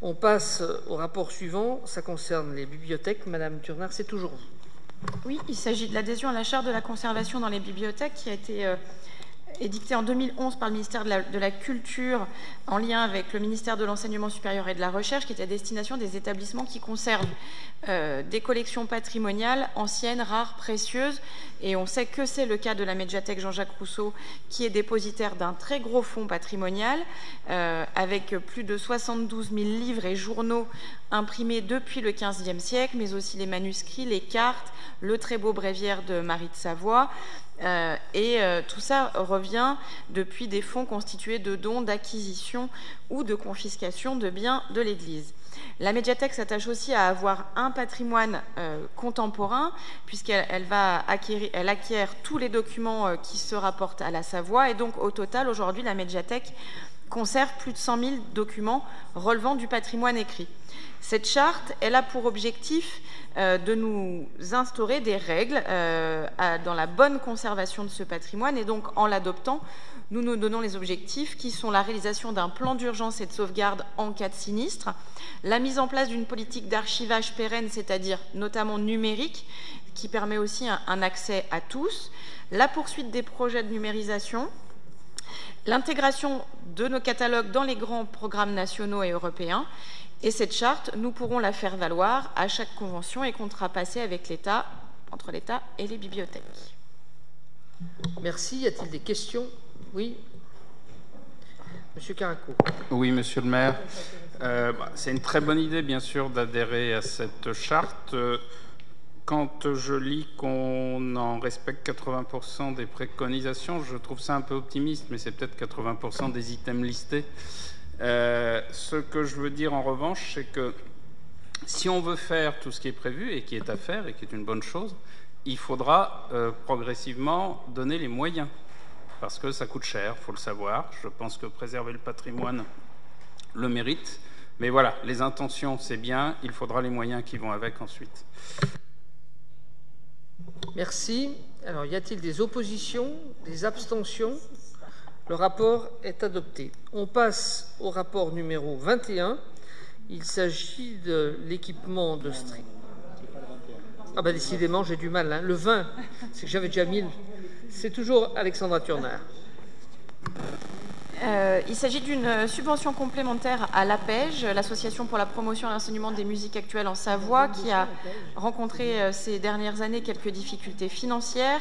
On passe au rapport suivant. Ça concerne les bibliothèques. Madame Turner, c'est toujours vous. Oui, il s'agit de l'adhésion à la charte de la conservation dans les bibliothèques qui a été édictée en 2011 par le ministère de la Culture en lien avec le ministère de l'Enseignement supérieur et de la Recherche, qui est à destination des établissements qui conservent des collections patrimoniales anciennes, rares, précieuses. Et on sait que c'est le cas de la médiathèque Jean-Jacques Rousseau, qui est dépositaire d'un très gros fonds patrimonial, avec plus de 72 000 livres et journaux imprimés depuis le XVe siècle, mais aussi les manuscrits, les cartes, le très beau bréviaire de Marie de Savoie. Tout ça revient depuis des fonds constitués de dons, d'acquisition ou de confiscation de biens de l'Église. La médiathèque s'attache aussi à avoir un patrimoine contemporain, puisqu'elle acquiert tous les documents qui se rapportent à la Savoie, et donc au total, aujourd'hui, la médiathèque conserve plus de 100 000 documents relevant du patrimoine écrit. Cette charte, elle a pour objectif de nous instaurer des règles dans la bonne conservation de ce patrimoine, et donc en l'adoptant, nous nous donnons les objectifs qui sont la réalisation d'un plan d'urgence et de sauvegarde en cas de sinistre, la mise en place d'une politique d'archivage pérenne, c'est-à-dire notamment numérique, qui permet aussi un accès à tous, la poursuite des projets de numérisation, l'intégration de nos catalogues dans les grands programmes nationaux et européens. Et cette charte, nous pourrons la faire valoir à chaque convention et contrat passé avec l'État, entre l'État et les bibliothèques. Merci. Y a-t-il des questions? Oui. Monsieur Caraco. Oui, monsieur le maire. C'est une très bonne idée, bien sûr, d'adhérer à cette charte. Quand je lis qu'on en respecte 80% des préconisations, je trouve ça un peu optimiste, mais c'est peut-être 80% des items listés. Ce que je veux dire en revanche, c'est que si on veut faire tout ce qui est prévu et qui est à faire et qui est une bonne chose, il faudra progressivement donner les moyens, parce que ça coûte cher, il faut le savoir. Je pense que préserver le patrimoine le mérite, mais voilà, les intentions c'est bien, il faudra les moyens qui vont avec ensuite. Merci. Alors, y a-t-il des oppositions, des abstentions? Le rapport est adopté. On passe au rapport numéro 21. Il s'agit de l'équipement de street. Ah ben décidément, j'ai du mal. Hein. Le 20, c'est que j'avais déjà mis. C'est toujours Alexandra Turner. Il s'agit d'une subvention complémentaire à l'APEJ, l'Association pour la promotion et l'enseignement des musiques actuelles en Savoie, qui a rencontré ces dernières années quelques difficultés financières.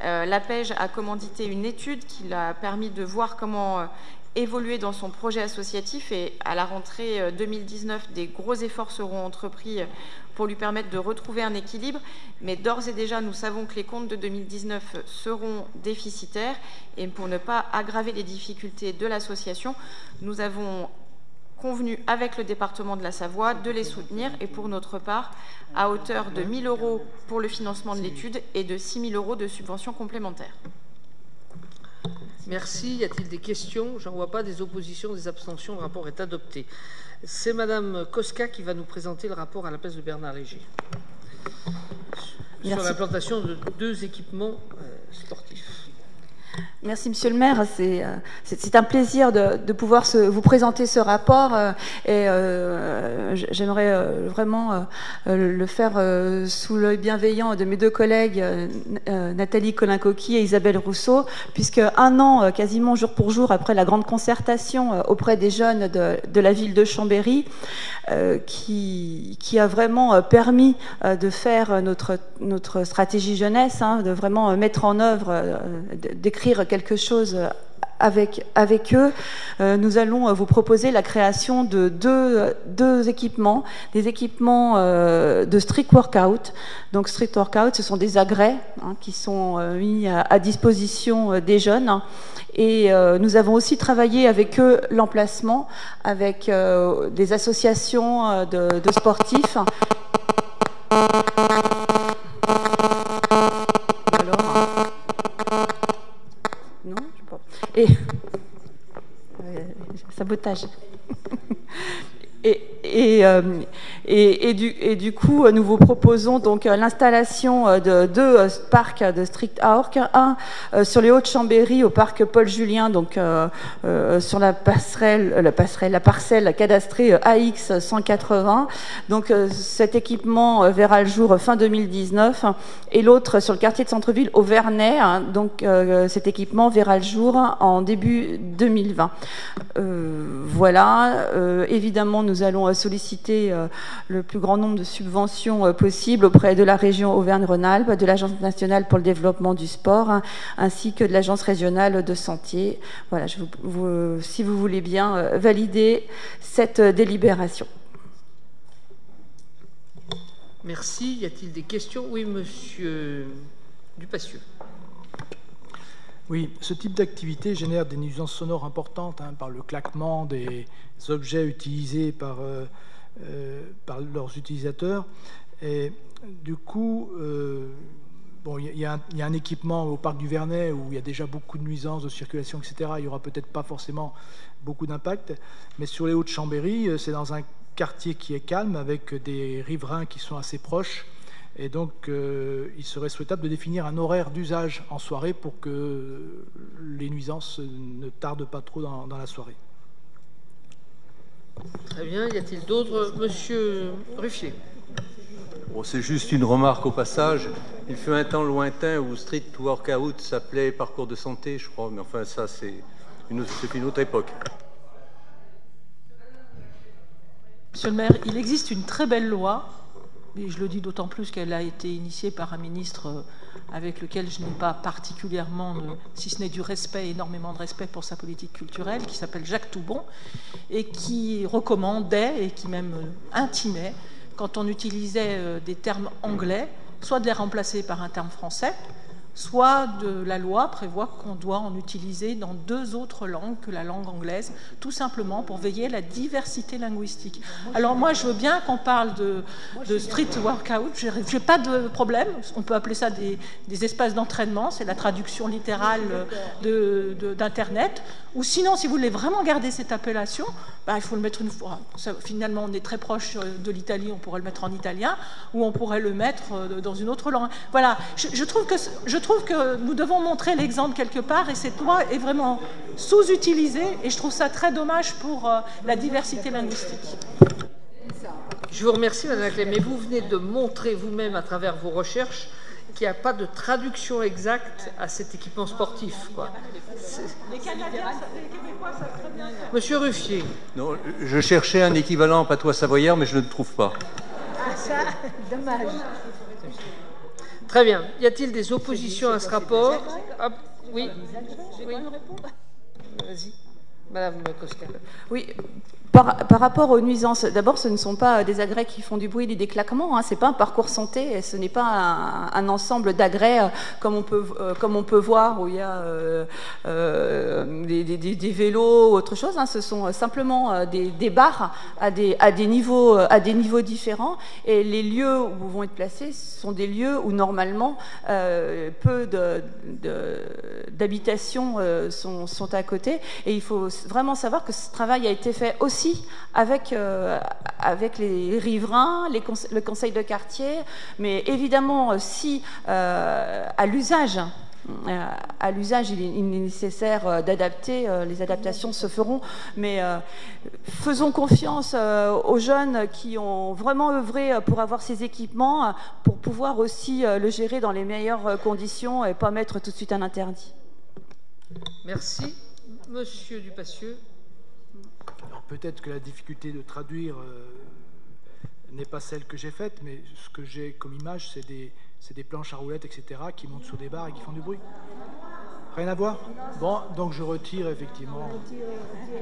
L'APEJ a commandité une étude qui l'a permis de voir comment évoluer dans son projet associatif, et à la rentrée 2019, des gros efforts seront entrepris pour lui permettre de retrouver un équilibre. Mais d'ores et déjà, nous savons que les comptes de 2019 seront déficitaires, et pour ne pas aggraver les difficultés de l'association, nous avons convenu avec le département de la Savoie de les soutenir, et pour notre part, à hauteur de 1 000 € pour le financement de l'étude et de 6 000 € de subventions complémentaires. Merci. Y a-t-il des questions? J'en vois pas. Des oppositions, des abstentions? Le rapport est adopté. C'est Madame Koska qui va nous présenter le rapport à la place de Bernard Léger sur l'implantation de 2 équipements sportifs. Merci, Monsieur le maire. C'est un plaisir de pouvoir vous présenter ce rapport, et j'aimerais vraiment le faire sous l'œil bienveillant de mes 2 collègues, Nathalie Colin-Coquille et Isabelle Rousseau, puisque 1 an, quasiment jour pour jour, après la grande concertation auprès des jeunes de la ville de Chambéry, qui a vraiment permis de faire notre stratégie jeunesse, hein, de vraiment mettre en œuvre, d'écrire quelque chose avec eux, nous allons vous proposer la création de deux équipements, des équipements de street workout. Donc street workout, ce sont des agrès, hein, qui sont mis à disposition des jeunes. Hein, et nous avons aussi travaillé avec eux l'emplacement, avec des associations de sportifs. Et sabotage. Et du coup, nous vous proposons donc l'installation de 2 parcs de street art, un sur les Hauts-de-Chambéry au parc Paul Julien, donc sur la parcelle cadastrée AX 180. Donc cet équipement verra le jour fin 2019, et l'autre sur le quartier de centre-ville au Vernet, hein, donc cet équipement verra le jour en début 2020. Voilà, évidemment nous allons solliciter le plus grand nombre de subventions possibles auprès de la région Auvergne-Rhône-Alpes, de l'Agence nationale pour le développement du sport, hein, ainsi que de l'Agence régionale de santé. Voilà, si vous voulez bien valider cette délibération. Merci. Y a-t-il des questions? Oui, monsieur Dupassieux. Oui, ce type d'activité génère des nuisances sonores importantes, hein, par le claquement des objets utilisés par leurs utilisateurs. Et du coup, bon, il y a un équipement au parc du Vernet où il y a déjà beaucoup de nuisances de circulation, etc. Il n'y aura peut-être pas forcément beaucoup d'impact. Mais sur les Hauts-de-Chambéry, c'est dans un quartier qui est calme, avec des riverains qui sont assez proches. Et donc, il serait souhaitable de définir un horaire d'usage en soirée pour que les nuisances ne tardent pas trop dans la soirée. Très bien. Y a-t-il d'autres? Monsieur Ruffier. Bon, c'est juste une remarque au passage. Il fut un temps lointain où Street Workout s'appelait Parcours de santé, je crois. Mais enfin, ça, c'est une autre époque. Monsieur le maire, il existe une très belle loi, et je le dis d'autant plus qu'elle a été initiée par un ministre avec lequel je n'ai pas particulièrement, si ce n'est du respect, énormément de respect pour sa politique culturelle, qui s'appelle Jacques Toubon, et qui recommandait, et qui même intimait, quand on utilisait des termes anglais, soit de les remplacer par un terme français, soit la loi prévoit qu'on doit en utiliser dans 2 autres langues que la langue anglaise, tout simplement pour veiller à la diversité linguistique. Alors moi, je veux bien qu'on parle de street workout, je n'ai pas de problème, on peut appeler ça des espaces d'entraînement, c'est la traduction littérale d'Internet, ou sinon, si vous voulez vraiment garder cette appellation, il faut le mettre une fois. Finalement, on est très proche de l'Italie, on pourrait le mettre en italien, ou on pourrait le mettre dans une autre langue. Voilà, je trouve que nous devons montrer l'exemple quelque part, et cette loi est vraiment sous-utilisée, et je trouve ça très dommage pour la diversité linguistique. Je vous remercie, Madame Laclais, mais vous venez de montrer vous-même à travers vos recherches qu'il n'y a pas de traduction exacte à cet équipement sportif, quoi. Les Canadiens, les Québécois savent très bien. Monsieur Ruffier. Non, je cherchais un équivalent en patois savoyard, mais je ne le trouve pas. Ah ça, dommage. Très bien. Y a-t-il des oppositions à ce rapport? Ah, oui. Oui. Vas-y, Madame Coscal. Oui. Par rapport aux nuisances, d'abord, ce ne sont pas des agrès qui font du bruit ni des claquements, hein, ce n'est pas un parcours santé, et ce n'est pas un ensemble d'agrès comme on peut voir où il y a des vélos ou autre chose, hein, ce sont simplement des barres à des niveaux différents, et les lieux où vont être placés sont des lieux où normalement peu d'habitations sont à côté, et il faut vraiment savoir que ce travail a été fait aussi avec les riverains, le conseil de quartier, mais évidemment si à l'usage il est nécessaire d'adapter, les adaptations se feront, mais faisons confiance aux jeunes qui ont vraiment œuvré pour avoir ces équipements, pour pouvoir aussi le gérer dans les meilleures conditions et pas mettre tout de suite un interdit. Merci. Monsieur Dupassieux. Peut-être que la difficulté de traduire n'est pas celle que j'ai faite, mais ce que j'ai comme image, c'est des planches à roulettes, etc., qui montent sur des barres et qui font du bruit. Rien à voir? Bon, donc je retire, effectivement.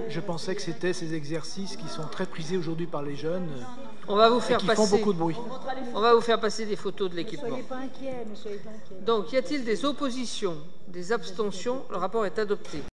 Je pensais que c'était ces exercices qui sont très prisés aujourd'hui par les jeunes. On va vous faire qui passer, font beaucoup de bruit. On va vous faire passer des photos de l'équipement. Ne soyez pas inquiets, ne soyez pas inquiets. Donc, y a-t-il des oppositions, des abstentions? Le rapport est adopté.